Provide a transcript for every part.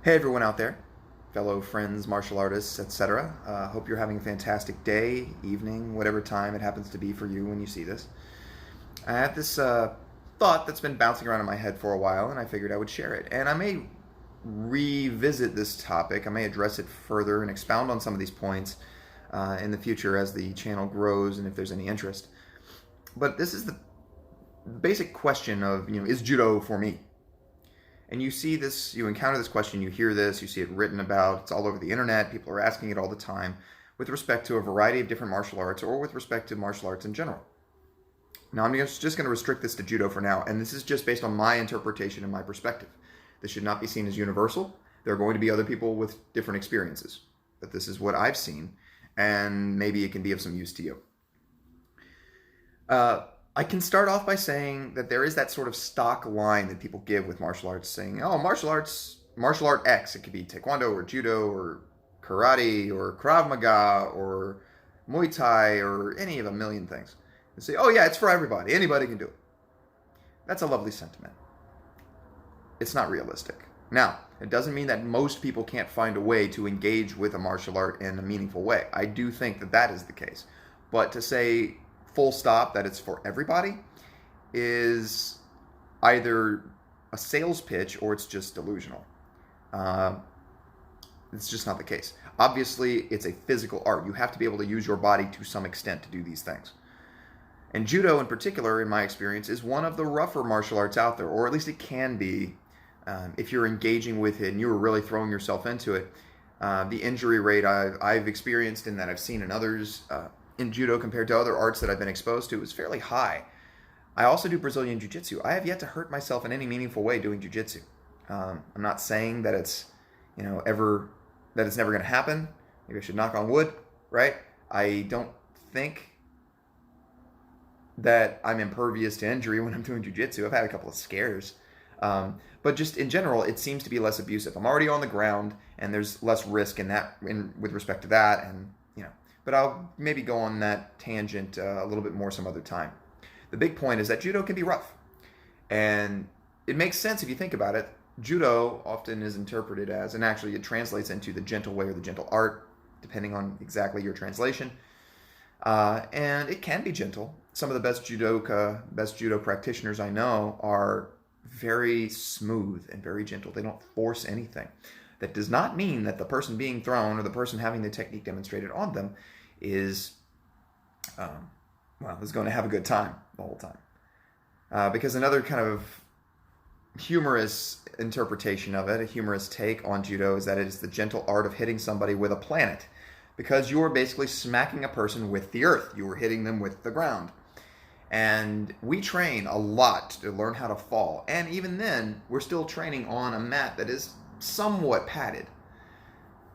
Hey everyone out there, fellow friends, martial artists, etc. Hope you're having a fantastic day, evening, whatever time it happens to be for you when you see this. I had this thought that's been bouncing around in my head for a while, and I figured I would share it. And I may revisit this topic, I may address it further and expound on some of these points in the future as the channel grows and if there's any interest. But this is the basic question of, is judo for me? And you see this, you encounter this question, you hear this, you see it written about, it's all over the internet, people are asking it all the time with respect to a variety of different martial arts or with respect to martial arts in general. Now I'm just going to restrict this to judo for now, and this is just based on my interpretation and my perspective. This should not be seen as universal. There are going to be other people with different experiences, but this is what I've seen, and maybe it can be of some use to you. I can start off by saying that there is that sort of stock line that people give with martial arts, saying, oh, martial art X. It could be taekwondo or judo or karate or Krav Maga or Muay Thai or any of a million things. And say, oh yeah, it's for everybody. Anybody can do it. That's a lovely sentiment. It's not realistic. Now, it doesn't mean that most people can't find a way to engage with a martial art in a meaningful way. I do think that that is the case. But to say full stop that it's for everybody is either a sales pitch or it's just delusional. It's just not the case. Obviously, it's a physical art. You have to be able to use your body to some extent to do these things. And judo in particular, in my experience, is one of the rougher martial arts out there, or at least it can be if you're engaging with it and you're really throwing yourself into it. The injury rate I've experienced and that I've seen in others in judo compared to other arts that I've been exposed to is fairly high. I also do Brazilian Jiu-Jitsu. I have yet to hurt myself in any meaningful way doing Jiu-Jitsu. I'm not saying that it's never going to happen. Maybe I should knock on wood, right? I don't think that I'm impervious to injury when I'm doing Jiu-Jitsu. I've had a couple of scares. But just in general, it seems to be less abusive. I'm already on the ground, and there's less risk with respect to that, and but I'll maybe go on that tangent a little bit more some other time. The big point is that judo can be rough. And it makes sense if you think about it. Judo often is interpreted as, and actually it translates into the gentle way or the gentle art, depending on exactly your translation. And it can be gentle. Some of the best judo practitioners I know are very smooth and very gentle. They don't force anything. That does not mean that the person being thrown or the person having the technique demonstrated on them is going to have a good time the whole time. Because another kind of humorous interpretation of it, a humorous take on judo, is that it is the gentle art of hitting somebody with a planet. Because you are basically smacking a person with the earth. You are hitting them with the ground. And we train a lot to learn how to fall. And even then, we're still training on a mat that is somewhat padded.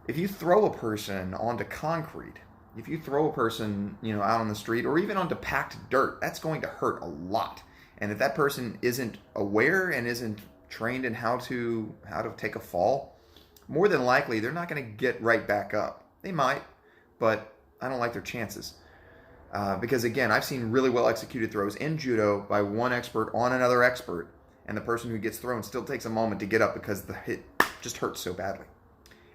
If you throw a person onto concrete, if you throw a person, out on the street or even onto packed dirt, that's going to hurt a lot. And if that person isn't aware and isn't trained in how to take a fall, more than likely they're not going to get right back up. They might, but I don't like their chances. Because again, I've seen really well executed throws in judo by one expert on another expert, and the person who gets thrown still takes a moment to get up because the hit just hurts so badly.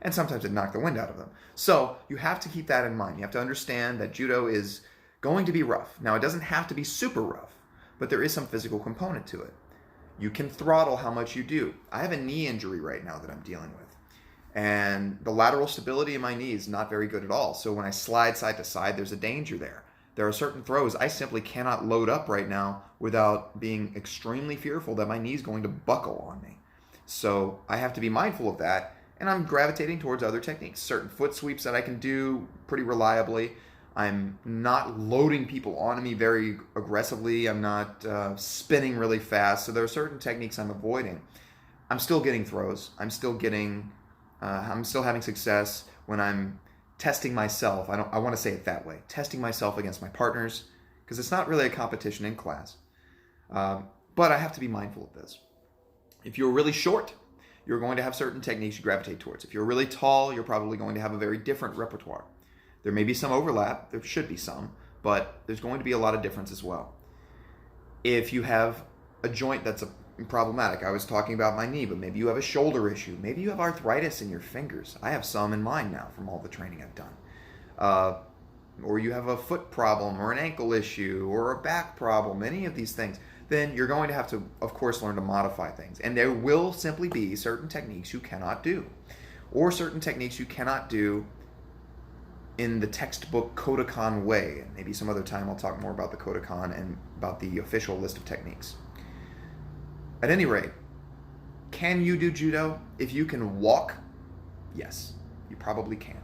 And sometimes it knocked the wind out of them. So you have to keep that in mind. You have to understand that judo is going to be rough. Now, it doesn't have to be super rough, but there is some physical component to it. You can throttle how much you do. I have a knee injury right now that I'm dealing with. And the lateral stability in my knee is not very good at all. So when I slide side to side, there's a danger there. There are certain throws I simply cannot load up right now without being extremely fearful that my knee is going to buckle on me. So I have to be mindful of that, and I'm gravitating towards other techniques. Certain foot sweeps that I can do pretty reliably. I'm not loading people onto me very aggressively. I'm not spinning really fast. So there are certain techniques I'm avoiding. I'm still getting throws. I'm still having success when I'm testing myself. I want to say it that way. Testing myself against my partners, because it's not really a competition in class. But I have to be mindful of this. If you're really short, you're going to have certain techniques you gravitate towards. If you're really tall, you're probably going to have a very different repertoire. There may be some overlap, there should be some, but there's going to be a lot of difference as well. If you have a joint that's problematic. I was talking about my knee, but maybe you have a shoulder issue. Maybe you have arthritis in your fingers. I have some in mine now from all the training I've done. Or you have a foot problem or an ankle issue or a back problem, any of these things, then you're going to have to, of course, learn to modify things. And there will simply be certain techniques you cannot do, or certain techniques you cannot do in the textbook Kodokan way. And maybe some other time I'll talk more about the Kodokan and about the official list of techniques. At any rate, can you do judo? If you can walk, yes, you probably can.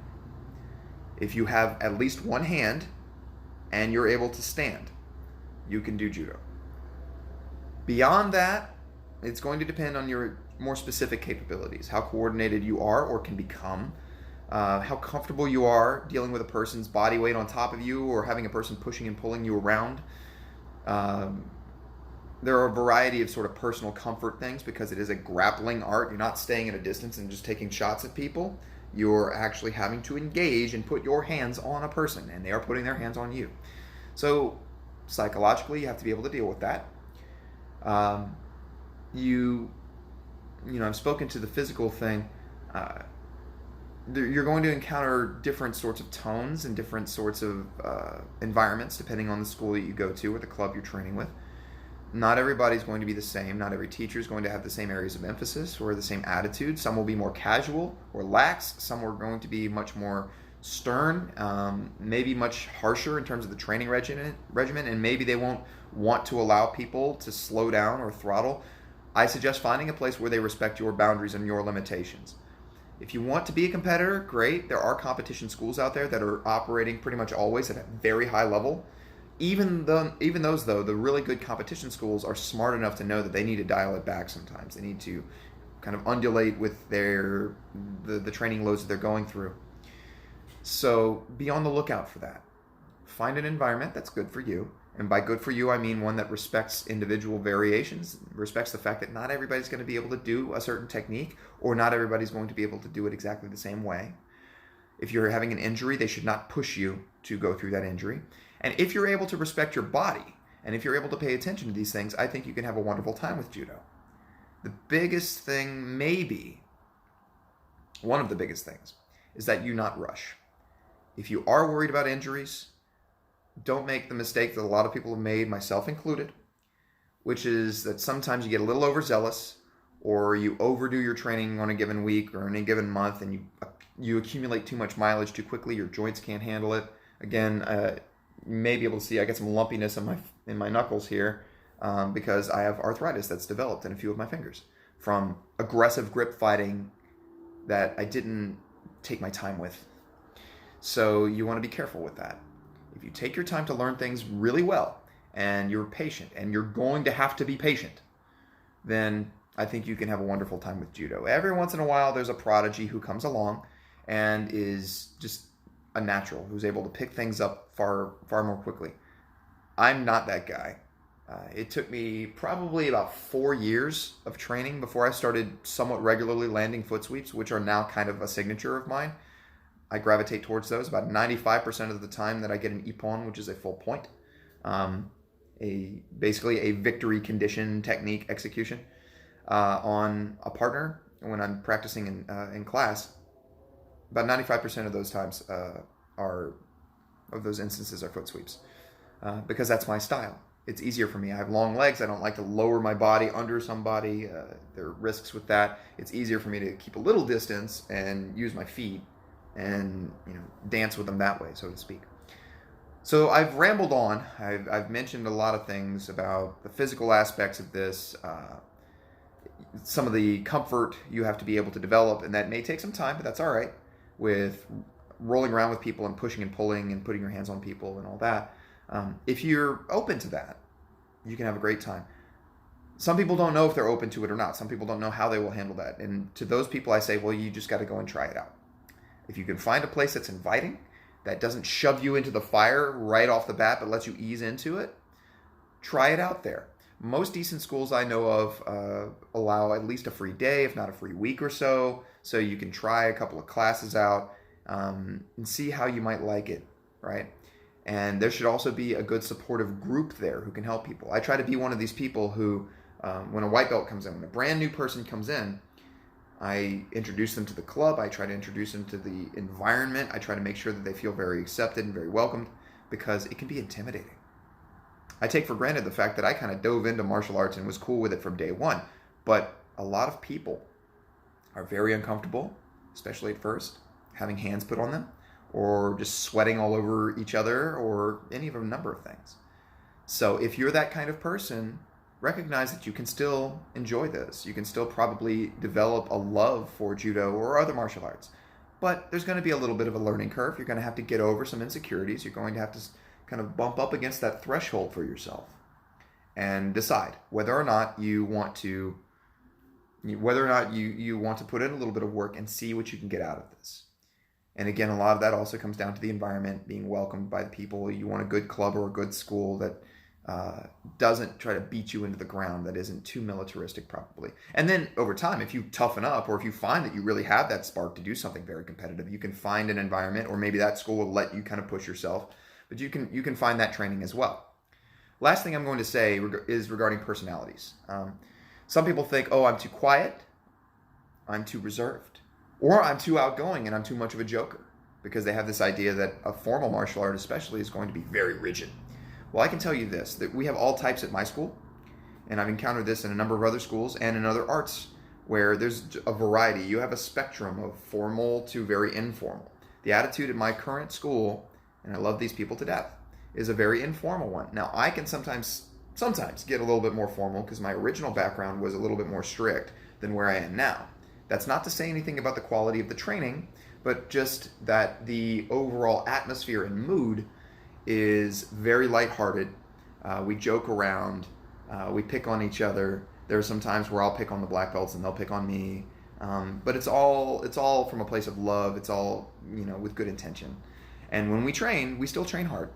If you have at least one hand and you're able to stand, you can do judo. Beyond that, it's going to depend on your more specific capabilities, how coordinated you are or can become, how comfortable you are dealing with a person's body weight on top of you or having a person pushing and pulling you around. There are a variety of sort of personal comfort things because it is a grappling art. You're not staying at a distance and just taking shots at people. You're actually having to engage and put your hands on a person, and they are putting their hands on you. So psychologically, you have to be able to deal with that. I've spoken to the physical thing. You're going to encounter different sorts of tones and different sorts of environments depending on the school that you go to or the club you're training with. Not everybody's going to be the same. Not every teacher is going to have the same areas of emphasis or the same attitude. Some will be more casual or lax. Some are going to be much more stern, maybe much harsher in terms of the training regimen, and maybe they won't want to allow people to slow down or throttle. I suggest finding a place where they respect your boundaries and your limitations. If you want to be a competitor, great. There are competition schools out there that are operating pretty much always at a very high level. Even those, though, the really good competition schools are smart enough to know that they need to dial it back sometimes. They need to kind of undulate with the training loads that they're going through. So be on the lookout for that. Find an environment that's good for you. And by good for you, I mean one that respects individual variations, respects the fact that not everybody's going to be able to do a certain technique, or not everybody's going to be able to do it exactly the same way. If you're having an injury, they should not push you to go through that injury. And if you're able to respect your body, and if you're able to pay attention to these things, I think you can have a wonderful time with judo. The biggest thing, maybe, one of the biggest things, is that you not rush. If you are worried about injuries, don't make the mistake that a lot of people have made, myself included, which is that sometimes you get a little overzealous, or you overdo your training on a given week or in a given month, and you accumulate too much mileage too quickly. Your joints can't handle it. Again, you may be able to see I get some lumpiness in my knuckles here because I have arthritis that's developed in a few of my fingers from aggressive grip fighting that I didn't take my time with. So you want to be careful with that. If you take your time to learn things really well and you're patient, and you're going to have to be patient, then I think you can have a wonderful time with judo. Every once in a while there's a prodigy who comes along and is just a natural, who's able to pick things up far more quickly. I'm not that guy. It took me probably about 4 years of training before I started somewhat regularly landing foot sweeps, which are now kind of a signature of mine. I gravitate towards those about 95% of the time that I get an ippon, which is a full point, basically a victory condition technique execution on a partner when I'm practicing in class. About 95% of those times those instances are foot sweeps because that's my style. It's easier for me. I have long legs. I don't like to lower my body under somebody. There are risks with that. It's easier for me to keep a little distance and use my feet and dance with them that way, so to speak. So I've rambled on. I've mentioned a lot of things about the physical aspects of this, some of the comfort you have to be able to develop, and that may take some time, but that's all right, with rolling around with people and pushing and pulling and putting your hands on people and all that. If you're open to that, you can have a great time. Some people don't know if they're open to it or not. Some people don't know how they will handle that. And to those people I say, well, you just got to go and try it out. If you can find a place that's inviting, that doesn't shove you into the fire right off the bat, but lets you ease into it, try it out there. Most decent schools I know of allow at least a free day, if not a free week or so you can try a couple of classes out and see how you might like it, right? And there should also be a good supportive group there who can help people. I try to be one of these people who When a white belt comes in, when a brand new person comes in, I introduce them to the club. I try to introduce them to the environment. I try to make sure that they feel very accepted and very welcomed, because it can be intimidating. I take for granted the fact that I kind of dove into martial arts and was cool with it from day one. But a lot of people are very uncomfortable, especially at first, having hands put on them, or just sweating all over each other, or any of a number of things. So if you're that kind of person, recognize that you can still enjoy this. You can still probably develop a love for judo or other martial arts. But there's going to be a little bit of a learning curve. You're going to have to get over some insecurities. You're going to have to kind of bump up against that threshold for yourself and decide whether or not you want to put in a little bit of work and see what you can get out of this. And again, a lot of that also comes down to the environment, being welcomed by the people. You want a good club or a good school that doesn't try to beat you into the ground, that isn't too militaristic probably. And then over time, if you toughen up, or if you find that you really have that spark to do something very competitive, you can find an environment, or maybe that school will let you kind of push yourself, but you can find that training as well. Last thing I'm going to say is regarding personalities. Some people think, oh, I'm too quiet, I'm too reserved, or I'm too outgoing and I'm too much of a joker, because they have this idea that a formal martial art especially is going to be very rigid. Well, I can tell you this, that we have all types at my school, and I've encountered this in a number of other schools and in other arts, where there's a variety. You have a spectrum of formal to very informal. The attitude at my current school, and I love these people to death, is a very informal one. Now, I can sometimes get a little bit more formal, because my original background was a little bit more strict than where I am now. That's not to say anything about the quality of the training, but just that the overall atmosphere and mood is very lighthearted. We joke around, we pick on each other. There are some times where I'll pick on the black belts and they'll pick on me, but it's all from a place of love. It's all, with good intention. And when we train, we still train hard,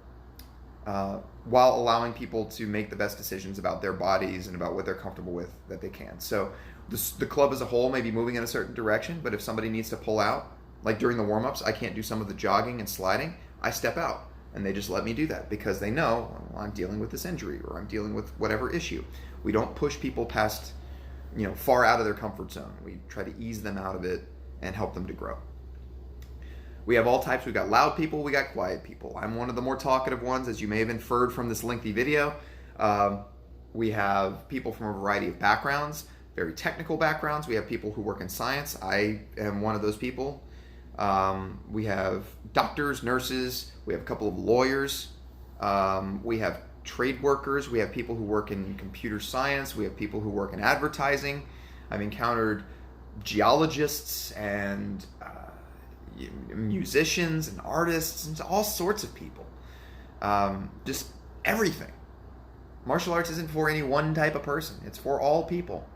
while allowing people to make the best decisions about their bodies and about what they're comfortable with that they can. So the club as a whole may be moving in a certain direction, but if somebody needs to pull out, like during the warm-ups, I can't do some of the jogging and sliding, I step out. And they just let me do that, because they know, well, I'm dealing with this injury, or I'm dealing with whatever issue. We don't push people past, far out of their comfort zone. We try to ease them out of it and help them to grow. We have all types. We've got loud people, we got quiet people. I'm one of the more talkative ones, as you may have inferred from this lengthy video. We have people from a variety of backgrounds, very technical backgrounds. We have people who work in science. I am one of those people. We have doctors, nurses, we have a couple of lawyers, we have trade workers, we have people who work in computer science, we have people who work in advertising. I've encountered geologists and musicians and artists and all sorts of people. Just everything. Martial arts isn't for any one type of person, it's for all people.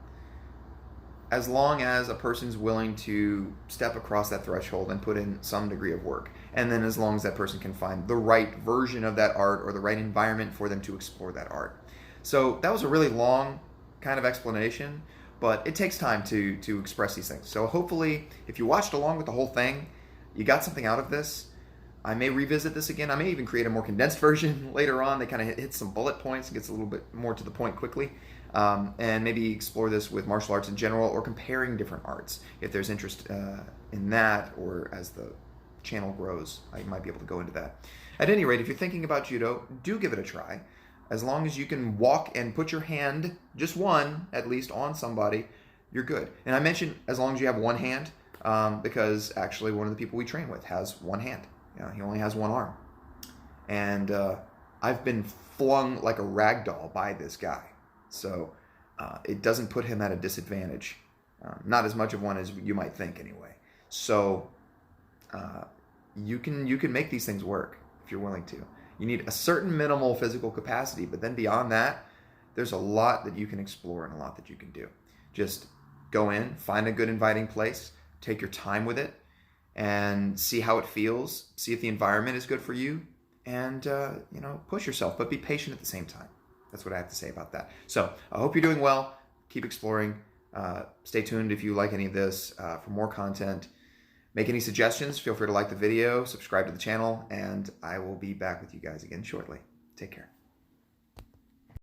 As long as a person's willing to step across that threshold and put in some degree of work. And then as long as that person can find the right version of that art, or the right environment for them to explore that art. So that was a really long kind of explanation, but it takes time to express these things. So hopefully, if you watched along with the whole thing, you got something out of this. I may revisit this again. I may even create a more condensed version later on that kind of hits some bullet points and gets a little bit more to the point quickly. And maybe explore this with martial arts in general, or comparing different arts. If there's interest in that, or as the channel grows, I might be able to go into that. At any rate, if you're thinking about judo, do give it a try. As long as you can walk and put your hand, just one at least, on somebody, you're good. And I mentioned as long as you have one hand, because actually one of the people we train with has one hand. He only has one arm. And I've been flung like a rag doll by this guy. So it doesn't put him at a disadvantage. Not as much of one as you might think anyway. So you can make these things work if you're willing to. You need a certain minimal physical capacity, but then beyond that, there's a lot that you can explore and a lot that you can do. Just go in, find a good inviting place, take your time with it, and see how it feels. See if the environment is good for you, and push yourself, but be patient at the same time. That's what I have to say about that. So I hope you're doing well. Keep exploring. Stay tuned if you like any of this for more content. Make any suggestions, feel free to like the video, subscribe to the channel, and I will be back with you guys again shortly. Take care.